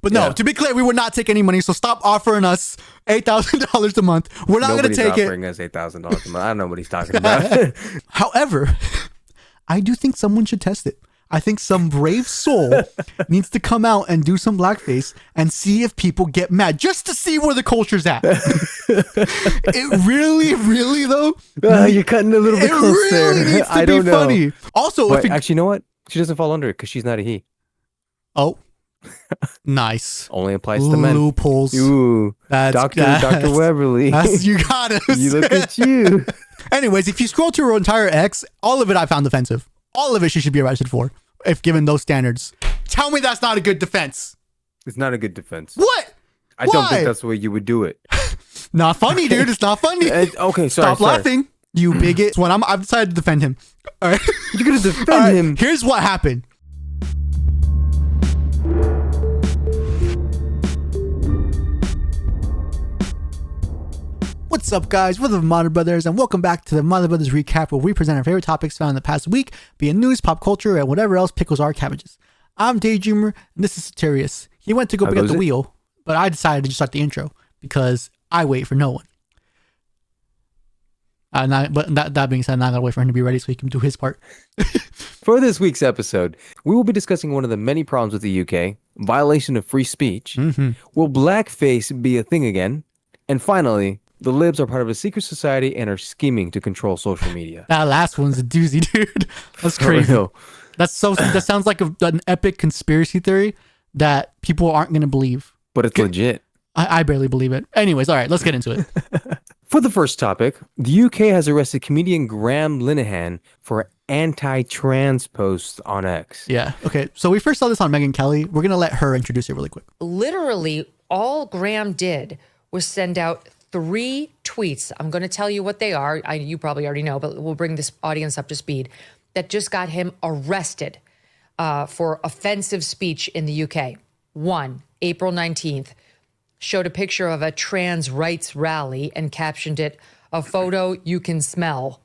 But no, to be clear, we would not take any money. So stop offering us $8,000 a month. We're not going to take it. Nobody's offering us $8,000 a month. I don't know what he's talking about. However, I do think someone should test it. I think some brave soul needs to come out and do some blackface and see if people get mad, just to see where the culture's at. It really though. You're cutting a little bit close there. Really needs to be funny. Also, actually, you know what? She doesn't fall under it because she's not a he. Oh, nice. Only applies to men. Loopholes. Ooh, Dr. Weberly. You got it. You look at you. Anyways, if you scroll to her entire ex, all of it I found offensive. All of it she should be arrested for, if given those standards. Tell me that's not a good defense. It's not a good defense. What? I don't think that's the way you would do it. Not funny, dude. It's not funny. Okay, sorry. Stop laughing, you bigot. When I've decided to defend him. All right. You're gonna defend him. Here's what happened. What's up, guys? We're the Mother Brothers, and welcome back to the Mother Brothers Recap, where we present our favorite topics found in the past week, be it news, pop culture, and whatever else pickles our cabbages. I'm Daydreamer, and this is Satirius. He went to go pick up the wheel, but I decided to just start the intro because I wait for no one. But that being said, I'm not gonna wait for him to be ready so he can do his part. For this week's episode, we will be discussing one of the many problems with the UK: violation of free speech. Mm-hmm. Will blackface be a thing again? And finally, the libs are part of a secret society and are scheming to control social media. That last one's a doozy, dude. That's crazy. That sounds like an epic conspiracy theory that people aren't going to believe. But it's legit. I barely believe it. Anyways, all right, let's get into it. For the first topic, the UK has arrested comedian Graham Linehan for anti-trans posts on X. Yeah, okay. So we first saw this on Megyn Kelly. We're going to let her introduce it really quick. Literally, all Graham did was send out 3 tweets. I'm going to tell you what they are. You probably already know, but we'll bring this audience up to speed. That just got him arrested for offensive speech in the UK. 1, April 19th, showed a picture of a trans rights rally and captioned it, "A photo you can smell."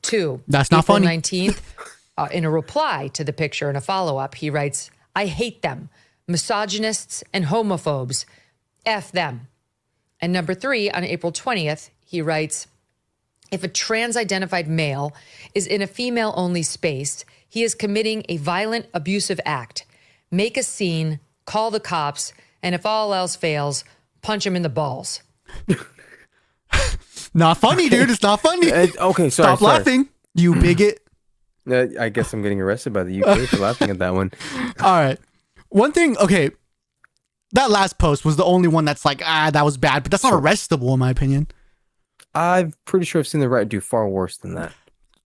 2, that's not April funny. 19th, in a reply to the picture and a follow-up, he writes, "I hate them, misogynists and homophobes. F them." And number 3, on April 20th, he writes, "If a trans-identified male is in a female-only space, he is committing a violent, abusive act. Make a scene, call the cops, and if all else fails, punch him in the balls." Not funny, dude. It's not funny. Okay, sorry. Stop laughing, you bigot. I guess I'm getting arrested by the UK for laughing at that one. All right. One thing, okay. That last post was the only one that's like, that was bad, but that's not arrestable in my opinion. I'm pretty sure I've seen the right do far worse than that.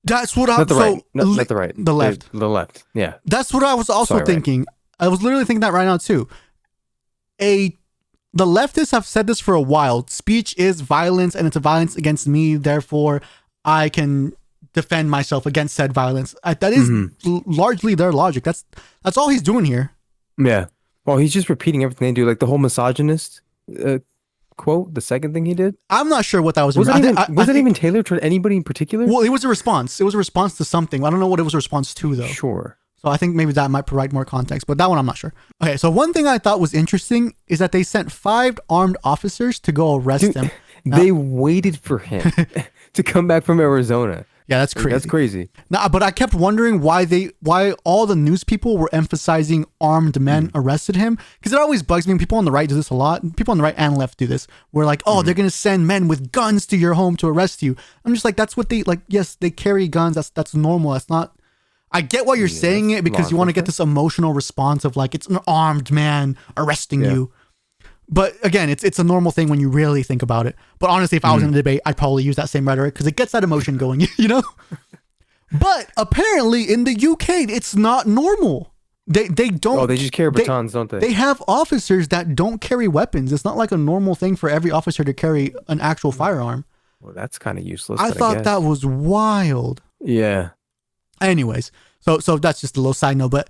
That's what not the right. Not the right. The left. The left. Yeah. That's what I was also thinking. Right. I was literally thinking that right now too. The leftists have said this for a while. Speech is violence, and it's a violence against me. Therefore, I can defend myself against said violence. That is largely their logic. That's all he's doing here. Yeah. Well, he's just repeating everything they do, like the whole misogynist quote. The second thing he did, I'm not sure what that was. Was it even tailored toward anybody in particular? Well, it was a response. It was a response to something. I don't know what it was a response to, though. Sure. So I think maybe that might provide more context, but that one I'm not sure. Okay, so one thing I thought was interesting is that they sent 5 armed officers to go arrest him. They waited for him to come back from Arizona. Yeah, that's crazy. That's crazy. Nah, but I kept wondering why all the news people were emphasizing armed men arrested him, because it always bugs me. People on the right do this a lot. People on the right and left do this. We're like, they're gonna send men with guns to your home to arrest you. I'm just like, that's what they like. Yes, they carry guns. That's normal. That's not. I get why you're saying it because you want to get this emotional response of like it's an armed man arresting you. But again, it's a normal thing when you really think about it. But honestly, if I was in a debate, I'd probably use that same rhetoric because it gets that emotion going, you know? But apparently in the UK, it's not normal. They don't. Oh, they just carry batons, don't they? They have officers that don't carry weapons. It's not like a normal thing for every officer to carry an actual firearm. Well, that's kind of useless. I thought that was wild. Yeah. Anyways, so that's just a little side note. But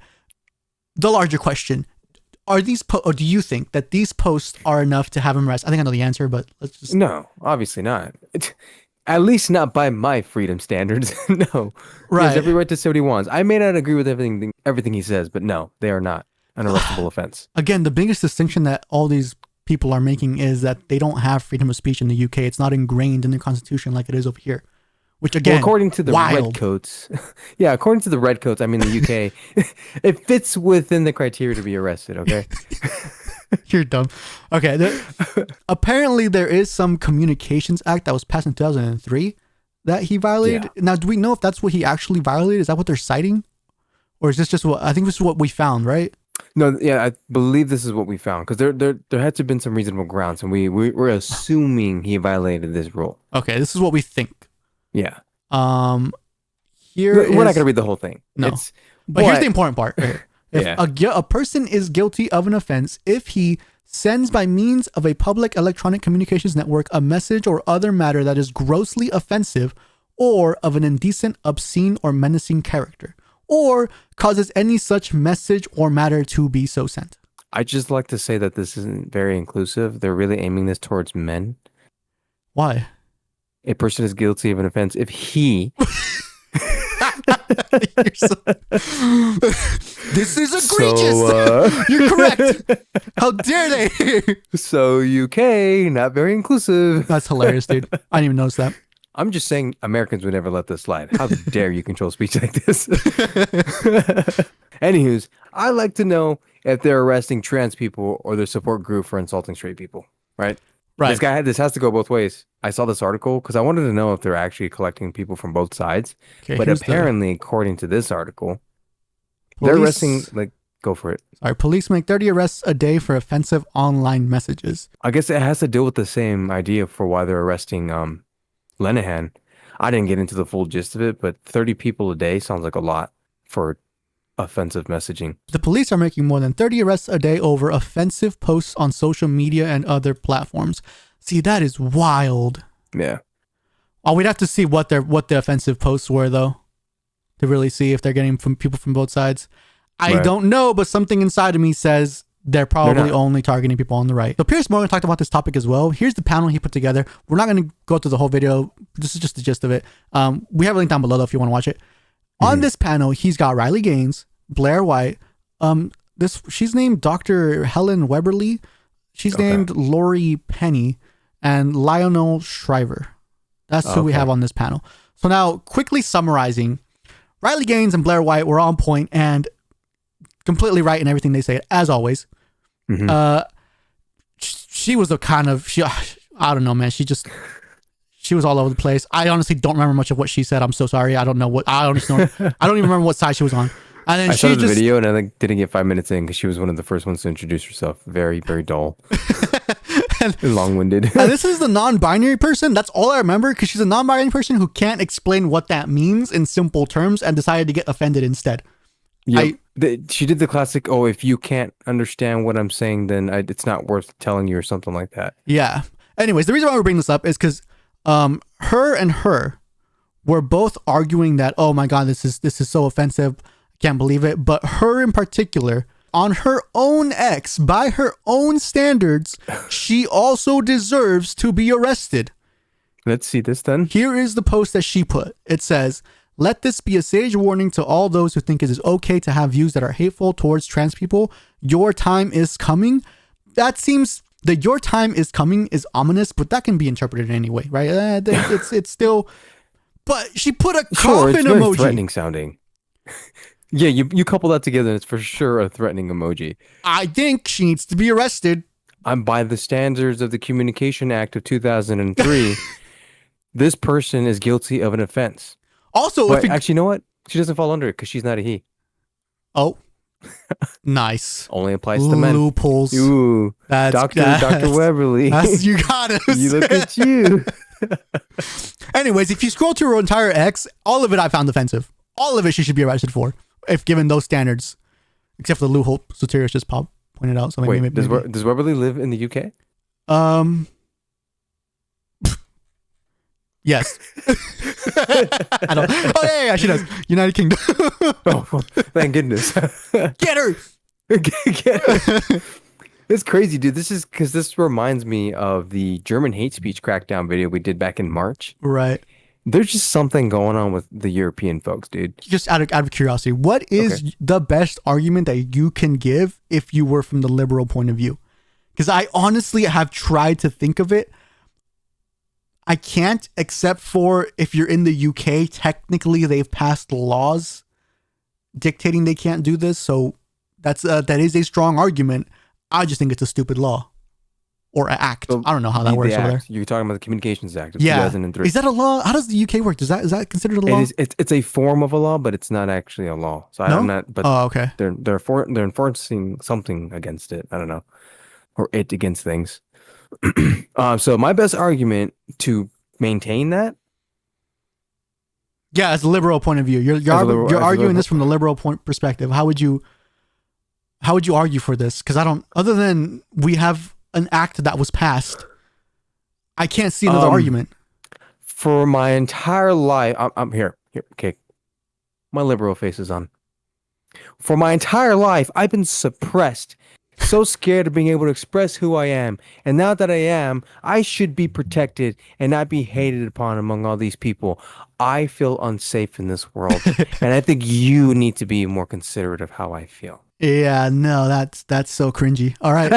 the larger question. Or do you think that these posts are enough to have him arrested? I think I know the answer, but let's just... No, obviously not. At least not by my freedom standards. No. Right. He has every right to say what he wants. I may not agree with everything he says, but no, they are not. an arrestable offense. Again, the biggest distinction that all these people are making is that they don't have freedom of speech in the UK. It's not ingrained in the constitution like it is over here. Which again, according to the wild. redcoats, according to the redcoats, I mean the UK, it fits within the criteria to be arrested. Okay, you're dumb. Okay, apparently there is some Communications Act that was passed in 2003 that he violated. Yeah. Now, do we know if that's what he actually violated? Is that what they're citing, or is this just what I think this is what we found, right? No, yeah, I believe this is what we found because there had to have been some reasonable grounds, and we're assuming he violated this rule. Okay, this is what we think. Yeah. Here We're not gonna read the whole thing. No. But here's the important part. If a person is guilty of an offense if he sends by means of a public electronic communications network a message or other matter that is grossly offensive or of an indecent, obscene, or menacing character, or causes any such message or matter to be so sent. I just like to say that this isn't very inclusive. They're really aiming this towards men. Why? A person is guilty of an offense if he This is egregious. You're correct. How dare they? So UK, not very inclusive. That's hilarious, dude. I didn't even notice that. I'm just saying Americans would never let this slide. How dare you control speech like this? Anywho's, I'd like to know if they're arresting trans people or their support group for insulting straight people, right? Right. This has to go both ways. I saw this article because I wanted to know if they're actually collecting people from both sides. Okay, but apparently, according to this article, they're arresting, go for it. Sorry, police make 30 arrests a day for offensive online messages. I guess it has to deal with the same idea for why they're arresting Lenahan. I didn't get into the full gist of it, but 30 people a day sounds like a lot for offensive messaging. The police are making more than 30 arrests a day over offensive posts on social media and other platforms. See, that is wild. Yeah. Oh, we'd have to see what the offensive posts were, though, to really see if they're getting from people from both sides. I don't know, but something inside of me says they're probably only targeting people on the right. So Piers Morgan talked about this topic as well. Here's the panel he put together. We're not going to go through the whole video. This is just the gist of it. We have a link down below, though, if you want to watch it. On this panel, he's got Riley Gaines, Blair White. She's named Dr. Helen Weberly. She's named Lori Penny and Lionel Shriver. That's who we have on this panel. So now, quickly summarizing, Riley Gaines and Blair White were on point and completely right in everything they say, as always. She was a kind of, I don't know, man. She was all over the place. I honestly don't remember much of what she said. I'm so sorry. I don't even remember what side she was on. And then I saw the video and I didn't get 5 minutes in because she was one of the first ones to introduce herself. Very, very dull. Long-winded. And this is the non-binary person. That's all I remember because she's a non-binary person who can't explain what that means in simple terms and decided to get offended instead. Yep. She did the classic, if you can't understand what I'm saying, then it's not worth telling you or something like that. Yeah. Anyways, the reason why we bring this up is because her were both arguing that, oh my God, this is so offensive. I can't believe it. But her in particular, on her own X, by her own standards, she also deserves to be arrested. Let's see this then. Here is the post that she put. It says, "Let this be a sage warning to all those who think it is okay to have views that are hateful towards trans people. Your time is coming." That seems, the "your time is coming" is ominous, but that can be interpreted in any way, right? It's still, but she put a coffin it's very emoji. Threatening sounding. Yeah, you couple that together and it's for sure a threatening emoji. I think she needs to be arrested. I'm by the standards of the Communication Act of 2003. This person is guilty of an offense. Also, but actually, you know what? She doesn't fall under it because she's not a he. Oh, nice. Only applies to men. Loopholes. Ooh, Dr. Weberly. You got it. You look at you. Anyways, if you scroll through her entire X, all of it I found offensive. All of it she should be arrested for, if given those standards. Except for the loophole Soterios just pointed out. So wait, maybe. Does Weberly live in the UK? Yes. I don't. Oh yeah, she does. United Kingdom. Oh, thank goodness. Get her. Get her. It's crazy, dude. This reminds me of the German hate speech crackdown video we did back in March. Right. There's just something going on with the European folks, dude. Just out of curiosity, what is the best argument that you can give if you were from the liberal point of view? Because I honestly have tried to think of it. I can't, except for if you're in the UK, technically they've passed laws dictating they can't do this. So that is a strong argument. I just think it's a stupid law or an act. I don't know how that works over there. You're talking about the Communications Act of Yeah. 2003. Is that a law? How does the UK work? Is that considered a law? It's a form of a law, but it's not actually a law. So No? I'm not. But Okay. they're enforcing something against it. I don't know, or it against things. So my best argument to maintain that. Yeah, as a liberal point of view, you're arguing this from the liberal point perspective. How would you argue for this? Because other than we have an act that was passed, I can't see another argument. For my entire life, I'm here. Okay, my liberal face is on. For my entire life, I've been suppressed. So scared of being able to express who I am. And now that I am, I should be protected and not be hated upon among all these people. I feel unsafe in this world. And I think you need to be more considerate of how I feel. Yeah, no, that's so cringy. All right.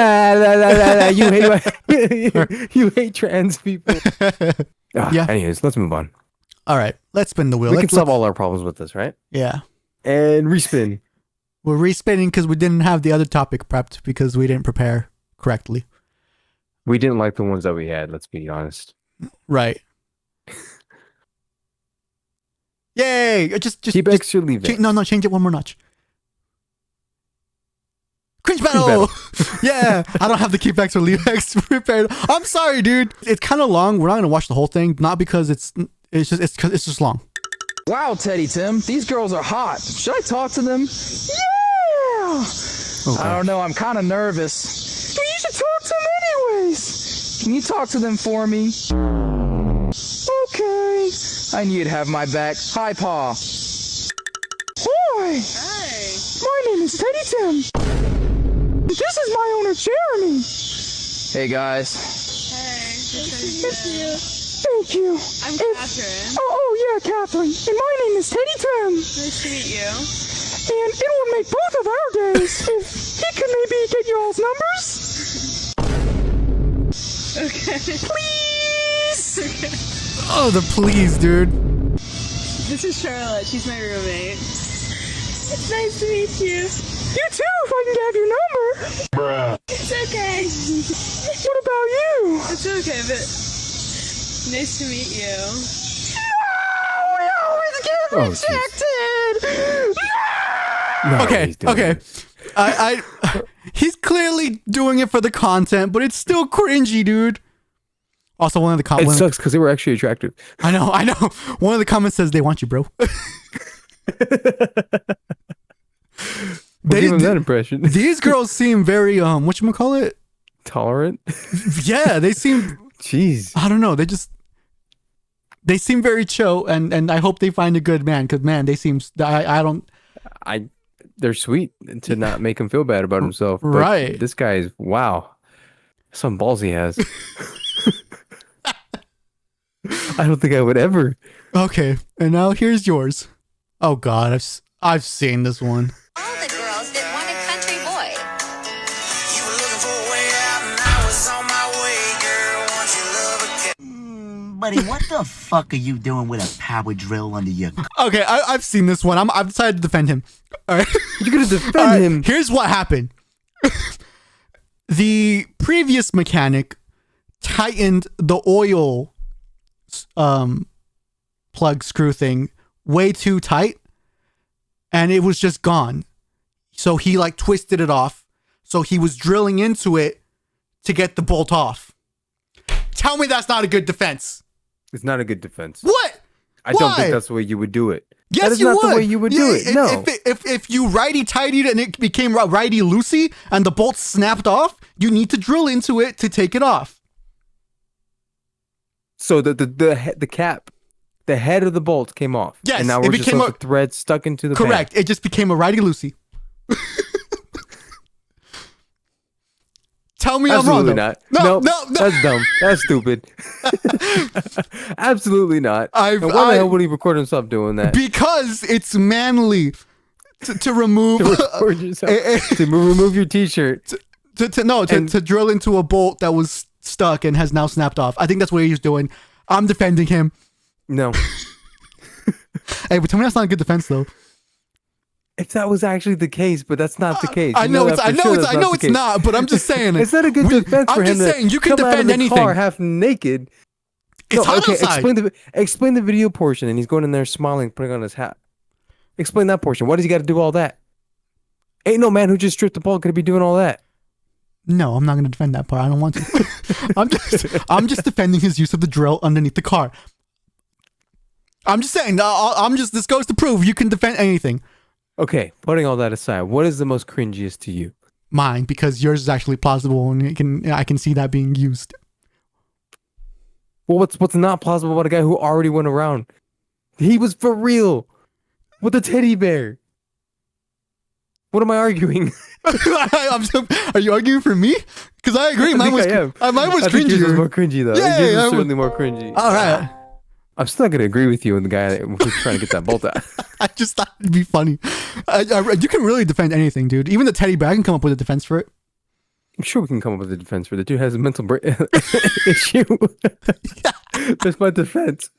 You hate trans people. Yeah. Anyways, let's move on. All right. Let's spin the wheel. We can solve all our problems with this, right? Yeah. And respin. We're respinning because we didn't have the other topic prepped because we didn't prepare correctly. We didn't like the ones that we had, let's be honest. Right. Yay! Just keep X or leave it. No, change it one more notch. Cringe battle! Yeah! I don't have the keep X or leave X prepared. I'm sorry, dude. It's kind of long. We're not going to watch the whole thing. Not because it's just long. Wow, Teddy Tim, these girls are hot. Should I talk to them? Yeah! Okay. I don't know, I'm kind of nervous. But you should talk to them anyways. Can you talk to them for me? Okay. I knew you'd have my back. Hi, Pa. Hi. Hey. My name is Teddy Tim. This is my owner, Jeremy. Hey, guys. Hey. Nice to meet you. Thank you. I'm Catherine. Oh, yeah, Catherine. And my name is Teddy Tim. Nice to meet you. And it would make both of our days if he could maybe get y'all's numbers. Okay. Please. Okay. Oh, the please, dude. This is Charlotte. She's my roommate. It's nice to meet you. You too, if I can have your number. Bruh. It's okay. What about you? It's okay, but nice to meet you. We always get rejected. No, Okay. I he's clearly doing it for the content, but it's still cringy, dude. Also, one of the It comments. sucks because they were actually attractive. I know. One of the comments says they want you, bro. We'll give him that impression. These girls seem very whatchamacallit? Tolerant. Yeah, they seem. Jeez. I don't know. They seem very chill, and I hope they find a good man. Because man, they seem. They're sweet to not make him feel bad about himself. But right. This guy is wow. Some balls he has. I don't think I would ever. Okay, and now here's yours. Oh God, I've seen this one. All the girls that want a country boy. You were looking for a way out, and I was on my way, girl. Want your love again? Buddy, what the fuck are you doing with a power drill under your... Okay, I've seen this one. I've decided to defend him. All right, You're gonna defend All right, him. Here's what happened. The previous mechanic tightened the oil plug screw thing way too tight, and it was just gone. So he like twisted it off. So he was drilling into it to get the bolt off. Tell me that's not a good defense. It's not a good defense. What? I don't Why? think that's the way you would do it. Yes, that is you not would. the way you would do it. No. If you righty tightied and it became righty loosey and the bolt snapped off, you need to drill into it to take it off. So the cap, the head of the bolt came off. Yes, and now it we're just became left with thread stuck into the correct. pan. It just became a righty loosey. Tell me Absolutely I'm wrong. not. No, Nope. no. That's dumb. That's stupid. Absolutely not. I've- And why the I- hell would he record himself doing that? Because it's manly to remove Record yourself. To remove your t-shirt. to drill into a bolt that was stuck and has now snapped off. I think that's what he's doing. I'm defending him. No. Hey, but tell me that's not a good defense though. If that was actually the case, but that's not the case. I You know that it's for I know sure it's that's I know the it's case. not, but I'm just saying it. It's not a good defense for I'm him just saying you can come out of defend the anything. car half naked. It's hot outside. Explain the video portion, and he's going in there smiling, putting on his hat. Explain that portion. Why does he got to do all that? Ain't no man who just stripped the ball gonna be doing all that. No, I'm not going to defend that part. I don't want to. I'm just defending his use of the drill underneath the car. I'm just saying. This goes to prove you can defend anything. Okay, putting all that aside, what is the most cringiest to you? Mine, because yours is actually plausible and I can see that being used. Well, what's not plausible about a guy who already went around? He was for real with a teddy bear. What am I arguing? Are you arguing for me? Because I agree. Mine was I think yours was more cringy though. Yeah, Yours yeah, was certainly more cringy. All right. I'm still not gonna agree with you and the guy that was trying to get that bolt out. I just thought it'd be funny. You can really defend anything, dude. Even the teddy bear, I can come up with a defense for it. I'm sure we can come up with a defense for the dude has a mental issue. That's my defense.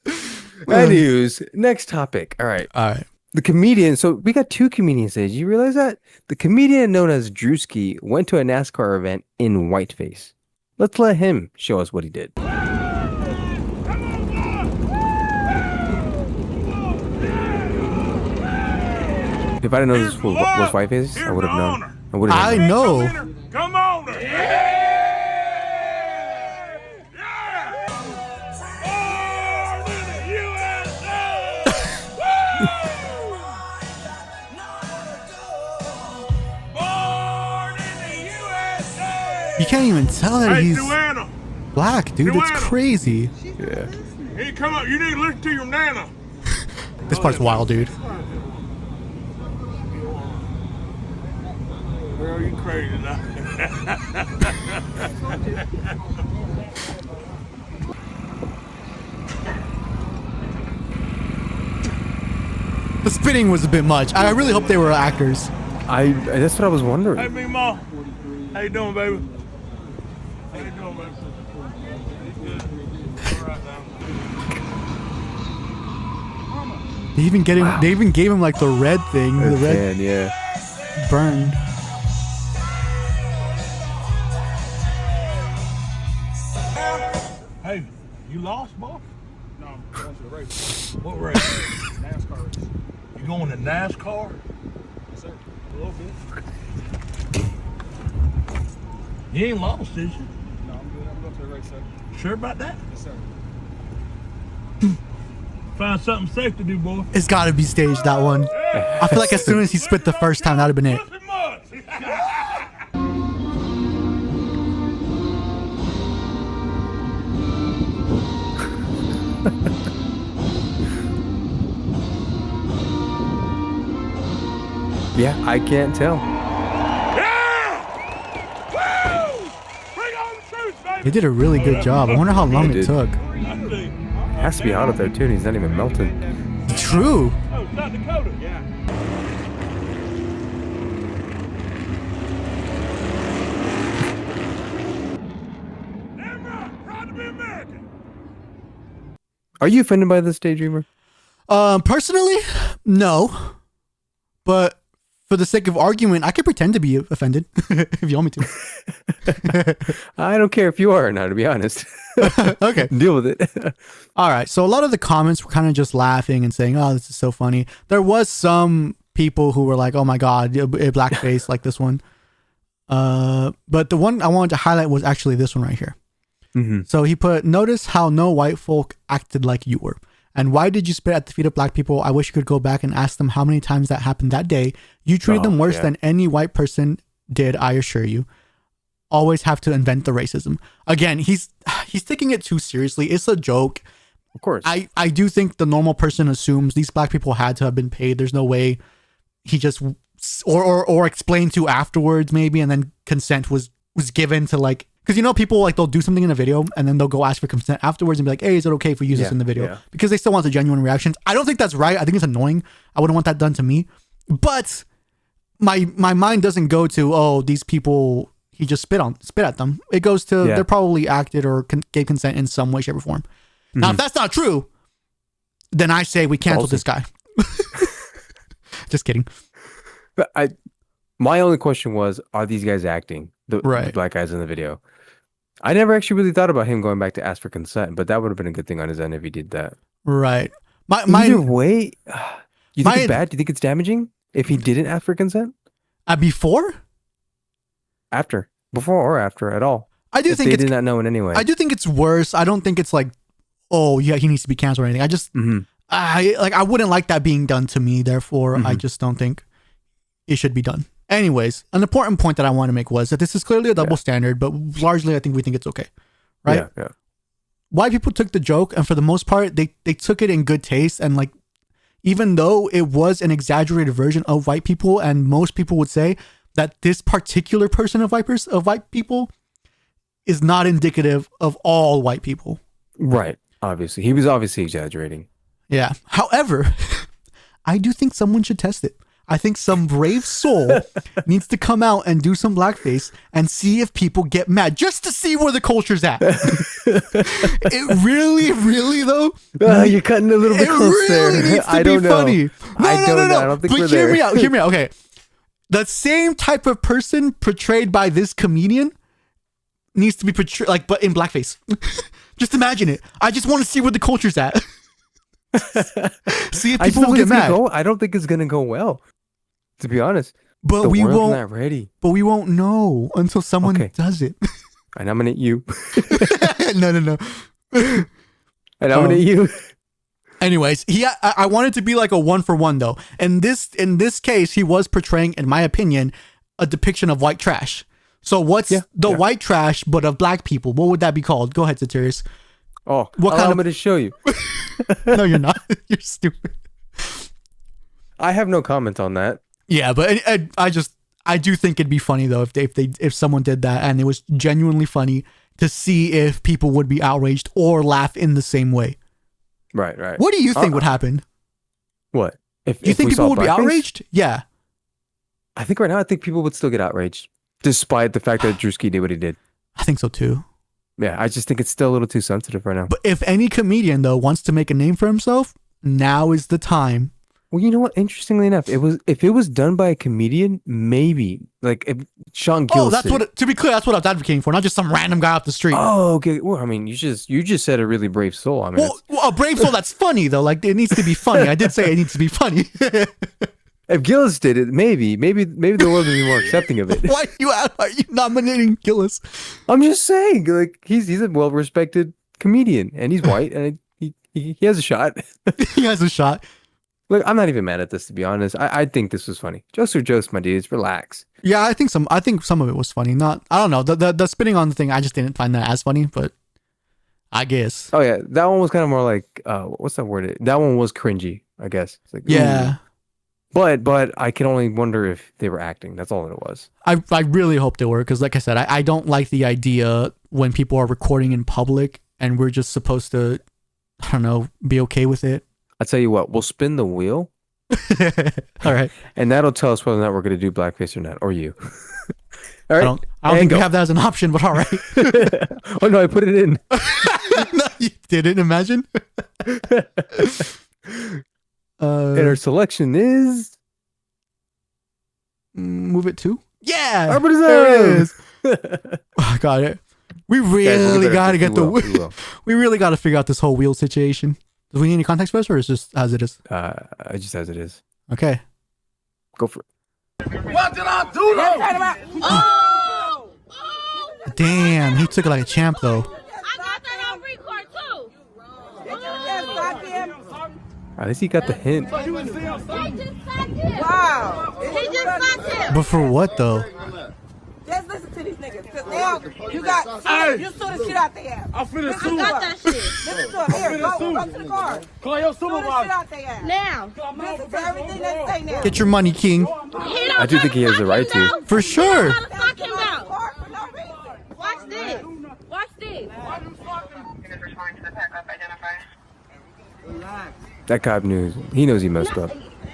Anyways, next topic. All right. The comedian. So we got two comedians today. Did you realize that? The comedian known as Druski went to a NASCAR event in whiteface. Let's let him show us what he did. If I didn't know this was whiteface, I would have known. I know. Come on! You can't even tell that he's Joanna. black, dude. It's crazy. Yeah. Hey, come up. You need to listen to your nana. This part's wild, dude. Girl, you crazy now. The spitting was a bit much. I really hope they were actors. That's what I was wondering. Hey, me ma. How you doing, baby? How you doing, baby? Good. All right now. They even They even gave him like the red thing, the red yeah. burn. Hey, you lost, boss? No, I'm going to the race. What race? NASCAR race. You going to NASCAR? Yes, sir. A little bit. You ain't lost, is you? No, I'm good. I'm going to the race, sir. Sure about that? Yes, sir. Find something safe to do, boy. It's got to be staged, that one. I feel like as soon as he spit the first time, that'd have been it. Yeah, I can't tell. They did a really good job. I wonder how long it took. It has to be hot out there too, and he's not even melting. True. Oh, South Dakota. Yeah. Proud to be American. Are you offended by this, Daydreamer? Personally, no. But for the sake of argument, I could pretend to be offended if you want me to. I don't care if you are or not, to be honest. Okay. Deal with it. All right. So a lot of the comments were kind of just laughing and saying, oh, this is so funny. There was some people who were like, oh my God, a blackface like this one. But the one I wanted to highlight was actually this one right here. Mm-hmm. So he put, notice how no white folk acted like you were. And why did you spit at the feet of black people? I wish you could go back and ask them how many times that happened that day. You treated them worse than any white person did, I assure you. Always have to invent the racism. Again, he's taking it too seriously. It's a joke. Of course. I do think the normal person assumes these black people had to have been paid. There's no way he just or explained to afterwards maybe, and then consent was was given to like, because you know people like they'll do something in a video and then they'll go ask for consent afterwards and be like, hey, is it okay if we use this in the video? Because they still want the genuine reactions. I don't think that's right. I think it's annoying. I wouldn't want that done to me. But my mind doesn't go to, oh, these people he just spit at them. It goes to they're probably acted or gave consent in some way, shape, or form. Now, if that's not true, then I say we cancel this guy. Just kidding. But my only question was, are these guys acting? The black guys in the video. I never actually really thought about him going back to ask for consent, but that would have been a good thing on his end if he did that. Right. Either way, you think it's bad? Do you think it's damaging if he didn't ask for consent? Before? After. Before or after at all. I do think they did not know in any way. I do think it's worse. I don't think it's like, oh yeah, he needs to be canceled or anything. I just I wouldn't like that being done to me. Therefore, I just don't think it should be done. Anyways, an important point that I want to make was that this is clearly a double standard, but largely I think we think it's okay. Right? Yeah. White people took the joke, and for the most part, they took it in good taste. And like, even though it was an exaggerated version of white people, and most people would say that this particular person of white people is not indicative of all white people. Right. Obviously. He was obviously exaggerating. Yeah. However, I do think someone should test it. I think some brave soul needs to come out and do some blackface and see if people get mad, just to see where the culture's at. It really though. You're cutting a little bit close there. Needs to I be don't know. funny. No. I don't think but we're there. Hear me out. Okay. The same type of person portrayed by this comedian needs to be portrayed but in blackface. Just imagine it. I just want to see where the culture's at. See if people don't get mad. I don't think it's gonna go well, to be honest. But we won't. Not ready. But we won't know until someone does it. I nominate you. No. I nominate you. Anyways, I wanted to be like a 1-for-1 though. And in this case, he was portraying, in my opinion, a depiction of white trash. So what's the white trash, but of black people? What would that be called? Go ahead, Satirius. Oh, I'm going to show you. No, you're not. You're stupid. I have no comment on that. Yeah, but I do think it'd be funny though if someone did that and it was genuinely funny to see if people would be outraged or laugh in the same way. Right. What do you think would happen? What? Do you think people would be outraged? Yeah. I think right now, people would still get outraged, despite the fact that Druski did what he did. I think so too. Yeah, I just think it's still a little too sensitive right now. But if any comedian though wants to make a name for himself, now is the time. Well, you know what? Interestingly enough, if it was done by a comedian, maybe like if Sean Gill. Oh, that's what. To be clear, that's what I was advocating for, not just some random guy off the street. Oh, okay. Well, I mean, you just said a really brave soul. I mean, well, a brave soul that's funny though. Like it needs to be funny. I did say it needs to be funny. If Gillis did it, maybe the world would be more accepting of it. Why are you nominating Gillis? I'm just saying, like he's a well-respected comedian, and he's white, and he has a shot. He has a shot. Look, I'm not even mad at this, to be honest. I think this was funny. Jokes are jokes, my dudes. Relax. Yeah, I think some of it was funny. I don't know. The spitting on the thing, I just didn't find that as funny, but I guess. Oh yeah, that one was kind of more like what's that word? That one was cringy, I guess. It's like, yeah. Ooh. But I can only wonder if they were acting. That's all it was. I really hope they were, because like I said, I don't like the idea when people are recording in public and we're just supposed to, I don't know, be okay with it. I'll tell you what, we'll spin the wheel. All right. And that'll tell us whether or not we're going to do blackface or not, or you. All right. I don't think we have that as an option, but all right. Oh no, I put it in. No, you didn't. Imagine. And our selection is move it to there it is. Oh, got it. We really got to get we really got to figure out this whole wheel situation. Do we need any context for this, or is it just as it is? Just as it is. Okay. Go for it. What did I do though? Oh! Damn, he took it like a champ though. I got that on record too. Did you just suck him? At least he got the hint. He just sucked him. Wow. He just sucked him. But for what though? Just listen to these niggas, because now you sue the shit out their ass. I'm finna sue. I got that shit. Listen to it. Here, go to the car. Call your Sue the shit supervisor. out their ass. Now. Listen to everything they say now. Get your money, King. He don't I do think he has the right to. For sure. Fuck him out. Car for no reason. this. Watch this. That cop knew. He knows he messed up.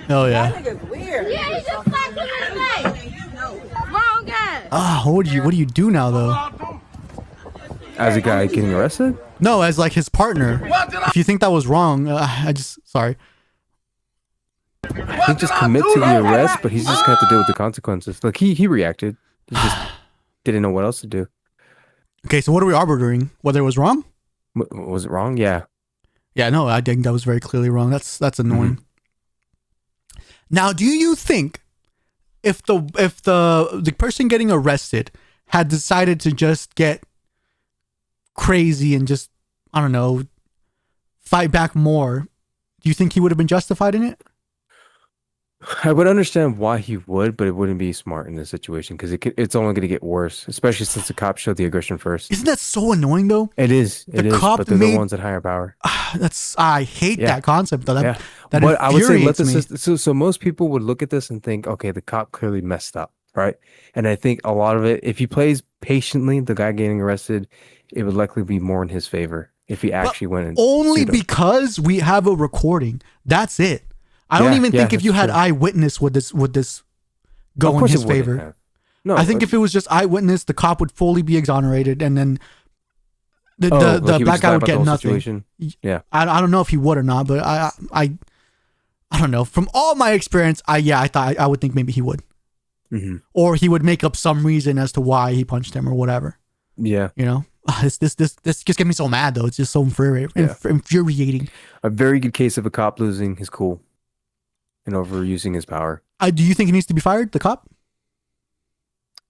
Oh yeah. Nigga's weird. Yeah, he just slapped him in the face. Wrong guy. What do you do now though? As a guy getting arrested? No, as like his partner. If you think that was wrong, sorry. He just commit to the arrest, but he's just gonna have to deal with the consequences. Like he reacted. He just didn't know what else to do. Okay, so what are we arbitering? Whether it was wrong? Was it wrong? Yeah. Yeah, no, I think that was very clearly wrong. That's annoying. Now, do you think if the person getting arrested had decided to just get crazy and just, I don't know, fight back more, do you think he would have been justified in it? I would understand why he would, but it wouldn't be smart in this situation because it's only going to get worse, especially since the cops showed the aggression first. Isn't that so annoying though? It is. It is. Cop but they're the ones at higher power. I hate that concept though. That but I would say infuriates me. So most people would look at this and think, okay, the cop clearly messed up, right? And I think a lot of it, if he plays patiently, the guy getting arrested, it would likely be more in his favor if he actually went and only because we have a recording. That's it. I don't even think if you had eyewitness would this go in his favor. No, I think if it was just eyewitness, the cop would fully be exonerated, and then the black guy would get nothing. Situation. Yeah, I don't know if he would or not, but I don't know. From all my experience, I would think maybe he would, or he would make up some reason as to why he punched him or whatever. Yeah, you know. This just gets me so mad though. It's just so infuriating. A very good case of a cop losing his cool and overusing his power. Do you think he needs to be fired, the cop?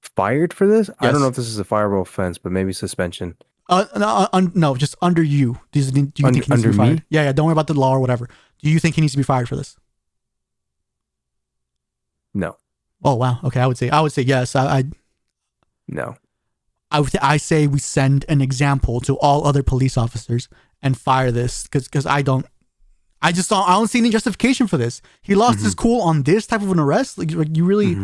Fired for this? Yes. I don't know if this is a fireable offense, but maybe suspension. No, just under you. Do you think he needs to be fired? Yeah, don't worry about the law or whatever. Do you think he needs to be fired for this? No. Oh wow. Okay, I would say yes. No. I say we send an example to all other police officers and fire this because I don't see any justification for this. He lost his cool on this type of an arrest. Like you really,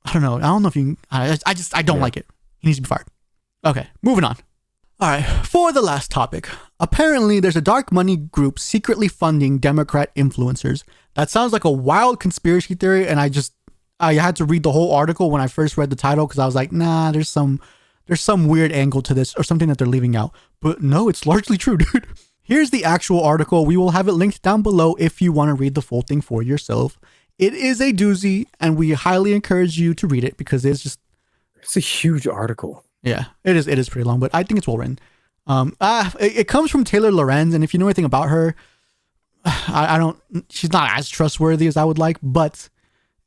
I don't know. I don't know if you. I don't like it. He needs to be fired. Okay, moving on. All right, for the last topic. Apparently, there's a dark money group secretly funding Democrat influencers. That sounds like a wild conspiracy theory, and I had to read the whole article when I first read the title because I was like, nah, there's some weird angle to this or something that they're leaving out. But no, it's largely true, dude. Here's the actual article. We will have it linked down below if you want to read the full thing for yourself. It is a doozy, and we highly encourage you to read it because it's a huge article. Yeah, it is. It is pretty long, but I think it's well written. It comes from Taylor Lorenz, and if you know anything about her, she's not as trustworthy as I would like, but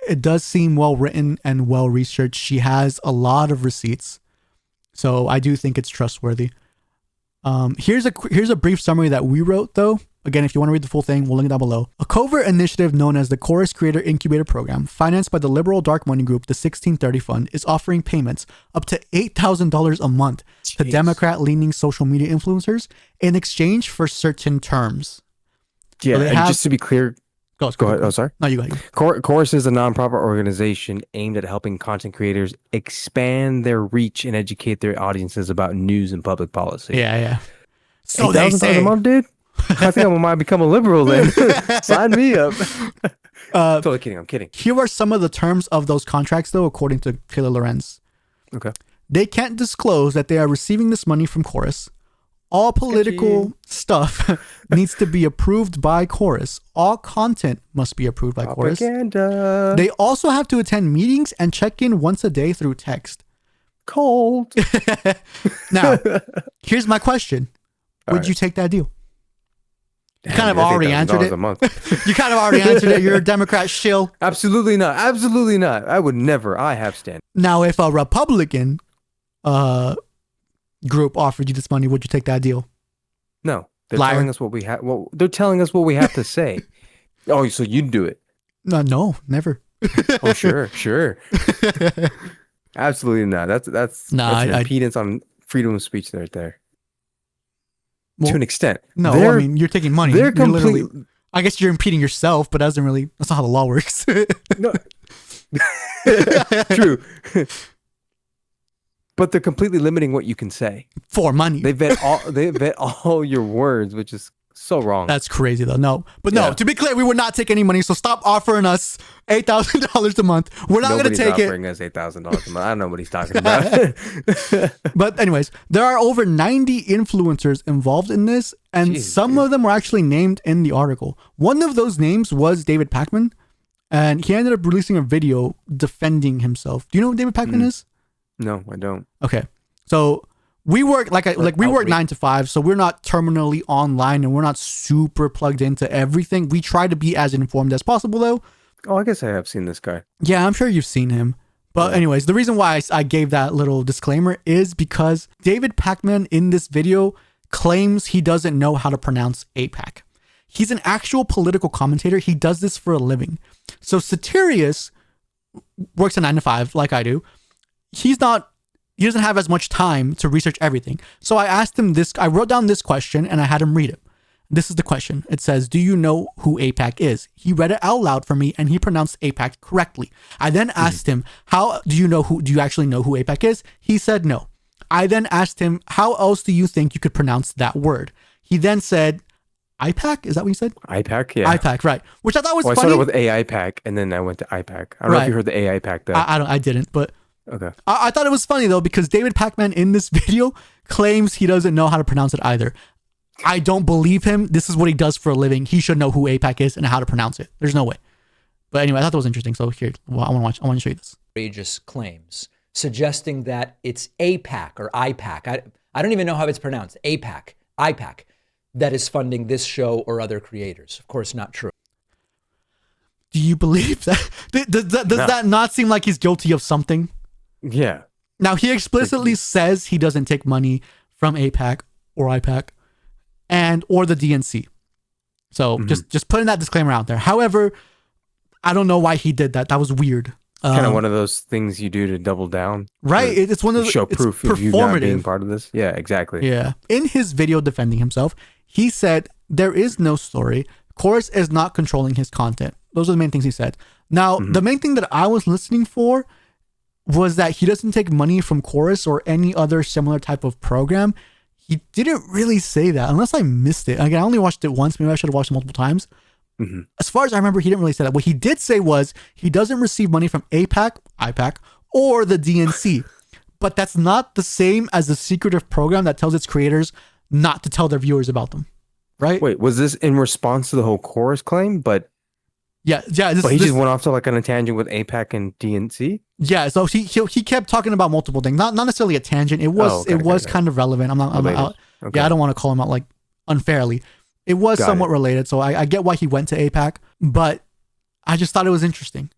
it does seem well written and well researched. She has a lot of receipts, so I do think it's trustworthy. Here's a brief summary that we wrote though. Again, if you want to read the full thing, we'll link it down below. A covert initiative known as the Chorus Creator Incubator Program, financed by the liberal dark money group, the 1630 Fund, is offering payments up to $8,000 a month to Democrat-leaning social media influencers in exchange for certain terms. Yeah, so and just to be clear, go ahead. Oh, sorry. No, you go ahead. Chorus is a nonprofit organization aimed at helping content creators expand their reach and educate their audiences about news and public policy. Yeah. So they say. $8,000 a month, dude? I think I might become a liberal then. Sign me up. Totally kidding. I'm kidding. Here are some of the terms of those contracts, though, according to Taylor Lorenz. Okay. They can't disclose that they are receiving this money from Chorus. All political stuff needs to be approved by Chorus. All content must be approved by Chorus. They also have to attend meetings and check in once a day through text. Cold. Now, here's my question. Would you take that deal? You kind of already answered it. You kind of already answered it. You're a Democrat shill. Absolutely not. Absolutely not. I would never. I have stand. Now, if a Republican group offered you this money, would you take that deal? No. They're telling us what we have. Well, they're telling us what we have to say. Oh, so you'd do it? No, never. Oh, sure. Absolutely not. That's an impedance on freedom of speech right there. Well, to an extent. No, I mean, you're taking money. They're completely. I guess you're impeding yourself, but that's not how the law works. No. True. But they're completely limiting what you can say. For money. They vet all your words, which is so wrong. That's crazy though. No, to be clear, we would not take any money. So stop offering us $8,000 a month. We're not going to take it. Offering us $8,000 a month. I don't know what he's talking about. But anyways, there are over 90 influencers involved in this, and some of them were actually named in the article. One of those names was David Pakman, and he ended up releasing a video defending himself. Do you know who David Pakman is? No, I don't. Okay, so we work we work 9 to 5, so we're not terminally online and we're not super plugged into everything. We try to be as informed as possible, though. Oh, I guess I have seen this guy. Yeah, I'm sure you've seen him. But anyways, the reason why I gave that little disclaimer is because David Pakman in this video claims he doesn't know how to pronounce APAC. He's an actual political commentator. He does this for a living. So Satirius works a 9 to 5 like I do. He doesn't have as much time to research everything. So I asked him this, I wrote down this question and I had him read it. This is the question. It says, do you know who APAC is? He read it out loud for me and he pronounced APAC correctly. I then asked him, do you actually know who APAC is? He said no. I then asked him, how else do you think you could pronounce that word? He then said, IPAC? Is that what you said? IPAC, yeah. IPAC, right. Which I thought was funny. funny. I started with AI pack and then I went to IPAC. I don't know if you heard the AI pack though. I didn't, but okay. I thought it was funny though, because David Pakman in this video claims he doesn't know how to pronounce it either. I don't believe him. This is what he does for a living. He should know who APAC is and how to pronounce it. There's no way. But anyway, I thought that was interesting. So here, I want to show you this. Outrageous claims suggesting that it's APAC or IPAC. I don't even know how it's pronounced. APAC, IPAC, that is funding this show or other creators. Of course, not true. Do you believe that? Does that not seem like he's guilty of something? Yeah. Now, he explicitly says he doesn't take money from APAC or IPAC or the DNC. So just putting that disclaimer out there. However, I don't know why he did that. That was weird. Kind of one of those things you do to double down. Right. It's one of the show proof of you not being part of this. Yeah, exactly. Yeah. In his video defending himself, he said there is no story. Chorus is not controlling his content. Those are the main things he said. Now, the main thing that I was listening for was that he doesn't take money from Chorus or any other similar type of program. He didn't really say that, unless I missed it. Again, I only watched it once. Maybe I should have watched it multiple times. As far as I remember, he didn't really say that. What he did say was he doesn't receive money from APAC, IPAC, or the DNC. But that's not the same as the secretive program that tells its creators not to tell their viewers about them. Right? Wait, was this in response to the whole Chorus claim? But yeah. He just went off to like on a tangent with APAC and DNC. Yeah, so he kept talking about multiple things, not necessarily a tangent. It was kind of relevant. Yeah, I don't want to call him out like unfairly. It was somewhat related, so I get why he went to APAC, but I just thought it was interesting.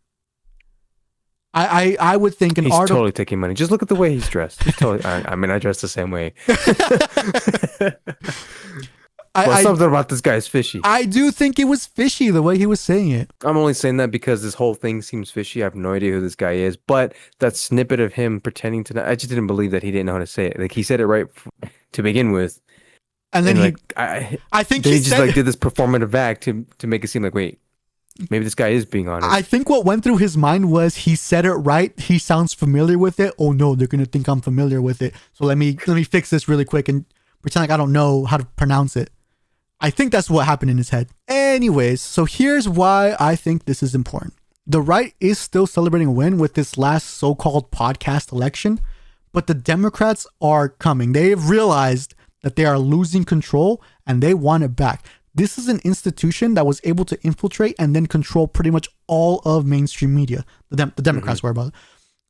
I would think he's totally taking money. Just look at the way he's dressed. He's totally. I mean, I dress the same way. Something about this guy is fishy. I do think it was fishy the way he was saying it. I'm only saying that because this whole thing seems fishy. I have no idea who this guy is, but that snippet of him pretending to, I just didn't believe that he didn't know how to say it. Like he said it right to begin with. And then I think he just like did this performative act to make it seem like, wait, maybe this guy is being honest. I think what went through his mind was he said it right. He sounds familiar with it. Oh no, they're gonna think I'm familiar with it. So let me fix this really quick and pretend like I don't know how to pronounce it. I think that's what happened in his head. Anyways, so here's why I think this is important. The right is still celebrating a win with this last so-called podcast election, but the Democrats are coming. They have realized that they are losing control and they want it back. This is an institution that was able to infiltrate and then control pretty much all of mainstream media. The Democrats were about it.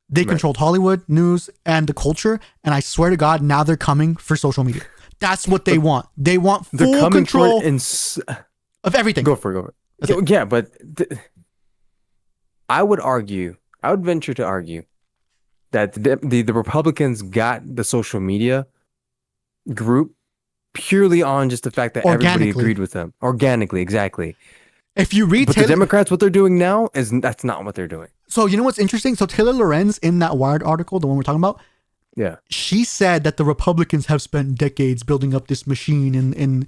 They controlled Hollywood, news, and the culture. And I swear to God, now they're coming for social media. That's what they want. They want full control of everything. Go for it. Yeah, but I would venture to argue that the Republicans got the social media group purely on just the fact that everybody agreed with them organically. Exactly. If you read the Democrats, what they're doing now that's not what they're doing. So you know what's interesting? So Taylor Lorenz in that Wired article, the one we're talking about, yeah, she said that the Republicans have spent decades building up this machine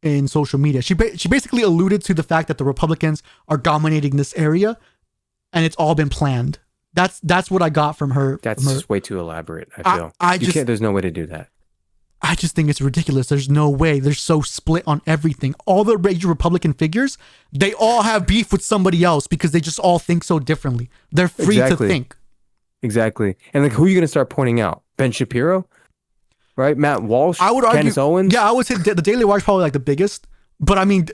in social media. She basically alluded to the fact that the Republicans are dominating this area, and it's all been planned. That's what I got from her. That's from her. just way too elaborate. I feel. There's no way to do that. I just think it's ridiculous. There's no way. They're so split on everything. All the major Republican figures, they all have beef with somebody else because they just all think so differently. They're free to think. Exactly. And like, who are you going to start pointing out? Ben Shapiro? Right? Matt Walsh? I would argue. Candace Owens? Yeah, I would say the Daily Wire is probably like the biggest. But I mean,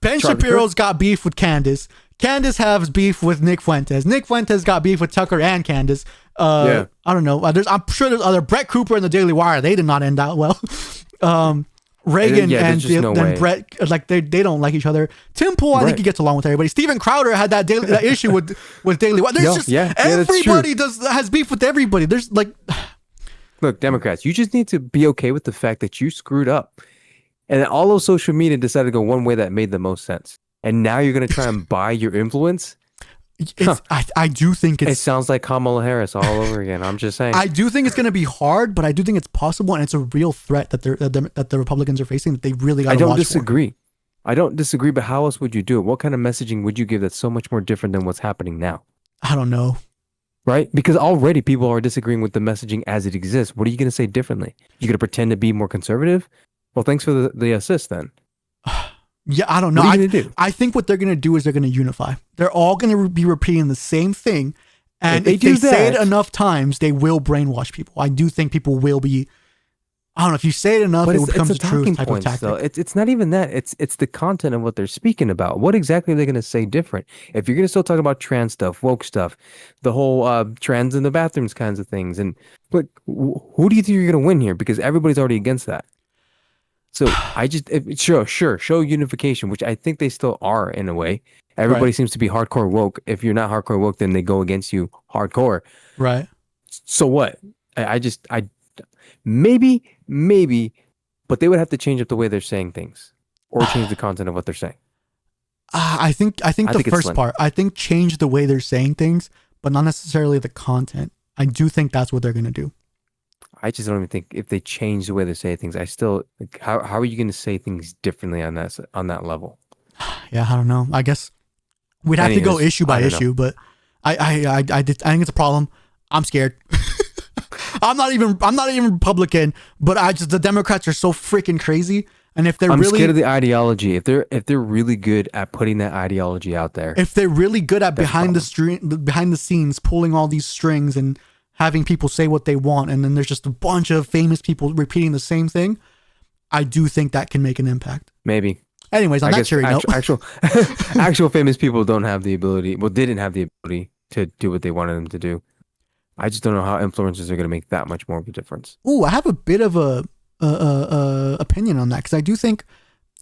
Ben Shapiro's got beef with Candace. Candace has beef with Nick Fuentes. Nick Fuentes got beef with Tucker and Candace. I don't know. I'm sure there's other. Brett Cooper and the Daily Wire. They did not end out well. Reagan and Brett, like they don't like each other. Tim Pool, I think he gets along with everybody. Steven Crowder had that issue with Daily Wire. There's everybody has beef with everybody. There's like, look, Democrats, you just need to be okay with the fact that you screwed up, and all of social media decided to go one way that made the most sense. And now you're going to try and buy your influence? I do think it sounds like Kamala Harris all over again. I'm just saying. I do think it's going to be hard, but I do think it's possible, and it's a real threat that the Republicans are facing that they really got to watch for. I don't disagree, but how else would you do it? What kind of messaging would you give that's so much more different than what's happening now? I don't know. Right? Because already people are disagreeing with the messaging as it exists. What are you going to say differently? You going to pretend to be more conservative? Well, thanks for the assist then. Yeah, I don't know. What are you going to do? I think what they're going to do is they're going to unify. They're all going to be repeating the same thing. And if they say it enough times, they will brainwash people. I do think people will be, I don't know, if you say it enough, it becomes a truth type of tactic. Though. It's not even that. It's the content of what they're speaking about. What exactly are they going to say different? If you're going to still talk about trans stuff, woke stuff, the whole trans in the bathrooms kinds of things, and but who do you think you're going to win here? Because everybody's already against that. So show unification, which I think they still are in a way. Everybody seems to be hardcore woke. If you're not hardcore woke, then they go against you hardcore. Right. So what? Maybe, but they would have to change up the way they're saying things or change the content of what they're saying. I think the first part, I think change the way they're saying things, but not necessarily the content. I do think that's what they're going to do. I just don't even think if they change the way they say things, how are you going to say things differently on that level? Yeah, I don't know. I guess we'd have to go issue by issue, but I think it's a problem. I'm scared. I'm not even Republican, but the Democrats are so freaking crazy. And if I'm scared of the ideology. If they're really good at putting that ideology out there, if they're really good at behind the scenes pulling all these strings and having people say what they want, and then there's just a bunch of famous people repeating the same thing, I do think that can make an impact. Maybe. Anyways, on that cheery note, actual famous people don't have the ability. Well, didn't have the ability to do what they wanted them to do. I just don't know how influencers are going to make that much more of a difference. Ooh, I have a bit of a opinion on that, because I do think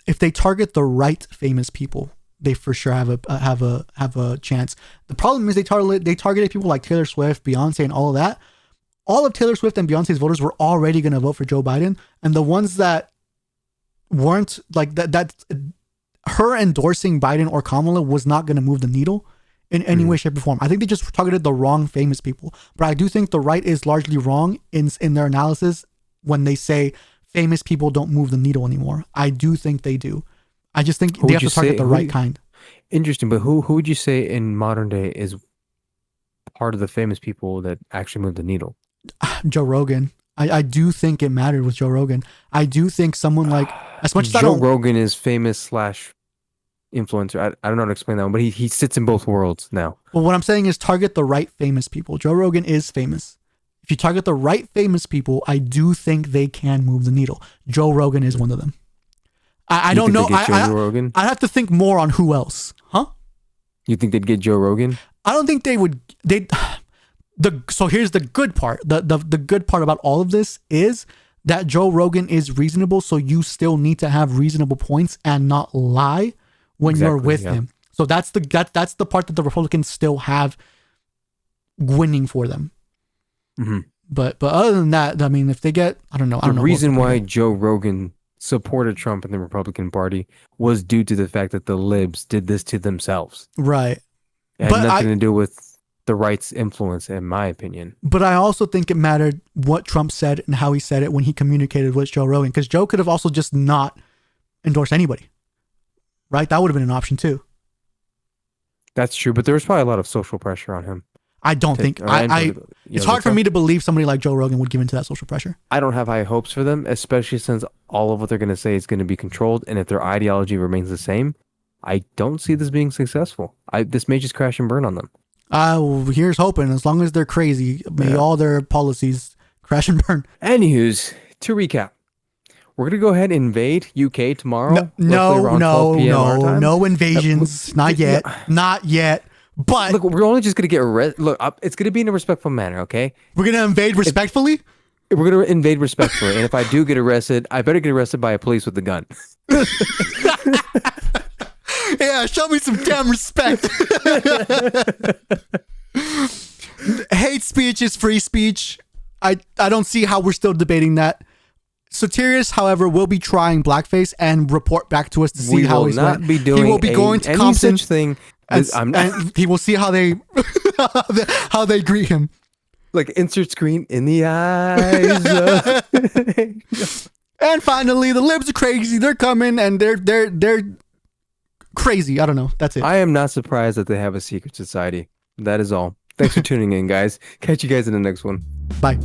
if they target the right famous people, they for sure have a chance. The problem is they targeted people like Taylor Swift, Beyonce, and all of that. All of Taylor Swift and Beyonce's voters were already going to vote for Joe Biden, and the ones that weren't like that her endorsing Biden or Kamala was not going to move the needle in any way, shape, or form. I think they just targeted the wrong famous people. But I do think the right is largely wrong in their analysis when they say famous people don't move the needle anymore. I do think they do. I just think they have to target the right kind. Interesting, but who would you say in modern day is part of the famous people that actually move the needle? Joe Rogan. I do think it mattered with Joe Rogan. I do think someone like, as much as Joe Rogan is famous / influencer. I don't know how to explain that one, but he sits in both worlds now. Well, what I'm saying is target the right famous people. Joe Rogan is famous. If you target the right famous people, I do think they can move the needle. Joe Rogan is one of them. I don't know. Rogan? I have to think more on who else. Huh? You think they'd get Joe Rogan? I don't think they would. So here's the good part. The good part about all of this is that Joe Rogan is reasonable. So you still need to have reasonable points and not lie when you're with him. So that's the part that the Republicans still have winning for them. Mm-hmm. But other than that, I mean, if they get, I don't know. The reason why Joe Rogan supported Trump and the Republican Party was due to the fact that the libs did this to themselves. Right. It had nothing to do with the right's influence, in my opinion. But I also think it mattered what Trump said and how he said it when he communicated with Joe Rogan, because Joe could have also just not endorsed anybody. Right? That would have been an option too. That's true, but there was probably a lot of social pressure on him. I don't think it's hard for me to believe somebody like Joe Rogan would give into that social pressure. I don't have high hopes for them, especially since all of what they're going to say is going to be controlled, and if their ideology remains the same, I don't see this being successful. This may just crash and burn on them. Well, here's hoping. As long as they're crazy, may all their policies crash and burn. Anywho's, to recap, we're going to go ahead and invade UK tomorrow. No invasions. Not yet. Not yet. But look, we're only just going to get arrested. Look, it's going to be in a respectful manner, okay? We're going to invade respectfully? We're going to invade respectfully. And if I do get arrested, I better get arrested by a police with a gun. Yeah, show me some damn respect. Hate speech is free speech. I don't see how we're still debating that. Soterius, however, will be trying blackface and report back to us to see how he's not be doing he will be going to any Compton such thing. and he will see how they how they greet him. Like insert screen in the eyes. And finally, the libs are crazy. They're coming and they're crazy. I don't know. That's it. I am not surprised that they have a secret society. That is all. Thanks for tuning in, guys. Catch you guys in the next one. Bye.